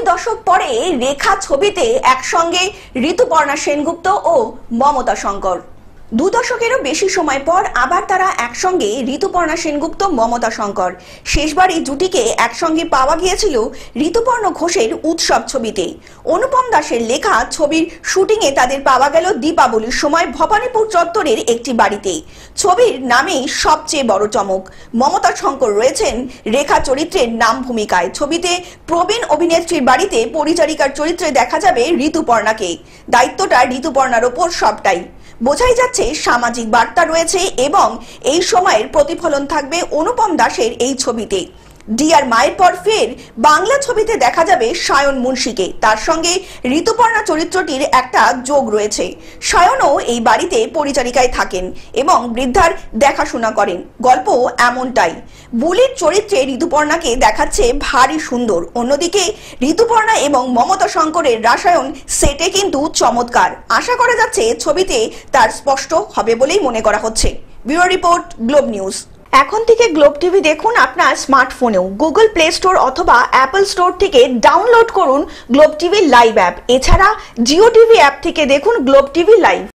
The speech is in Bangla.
দশক পরে রেখা ছবিতে একসঙ্গে ঋতুপর্ণা সেনগুপ্ত ও মমতা শঙ্কর। 2 দশকেরও বেশি সময় পর আবার তারা একসঙ্গে ঋতুপর্ণা সেনগুপ্ত মমতা শঙ্কর। শেষবার এই জুটিকে একসঙ্গে পাওয়া গিয়েছিল ঋতুপর্ণা ঘোষের উৎসব ছবিতে। অনুপম দাসের লেখা ছবির শুটিংয়ে তাদের পাওয়া গেল দীপাবলির সময় ভবানীপুর চত্বরের একটি বাড়িতে। ছবির নামেই সবচেয়ে বড় চমক, মমতা শঙ্কর রয়েছেন রেখা চরিত্রের নাম ভূমিকায়। ছবিতে প্রবীণ অভিনেত্রীর বাড়িতে পরিচারিকার চরিত্রে দেখা যাবে ঋতুপর্ণাকে। দায়িত্বটা ঋতুপর্ণার ওপর সবটাই। বোঝাই যাচ্ছে সামাজিক বার্তা রয়েছে এবং এই সময়ের প্রতিফলন থাকবে অনুপম দাসের এই ছবিতে। ডিয়ার মায়ের পর ফের বাংলা ছবিতে দেখা যাবে সায়ন মুন্সিকে। তার সঙ্গে ঋতুপর্ণা চরিত্রটির একটা যোগ রয়েছে। সায়নও এই বাড়িতে পরিচারিকায় থাকেন এবং বৃদ্ধার দেখাশোনা করেন। গল্প এমনটাই। বুলির চরিত্রে ঋতুপর্ণাকে দেখাচ্ছে ভারী সুন্দর। অন্যদিকে ঋতুপর্ণা এবং মমতা শঙ্করের রাসায়ন সেটে কিন্তু চমৎকার। আশা করা যাচ্ছে ছবিতে তার স্পষ্ট হবে বলেই মনে করা হচ্ছে। Bureau report, globe news. এখন থেকে গ্লোব টিভি দেখুন আপনার স্মার্টফোনেও। গুগল প্লে স্টোর অথবা অ্যাপল স্টোর থেকে ডাউনলোড করুন গ্লোব টিভি লাইভ অ্যাপ। এছাড়া জিও টিভি অ্যাপ থেকে দেখুন গ্লোব টিভি লাইভ।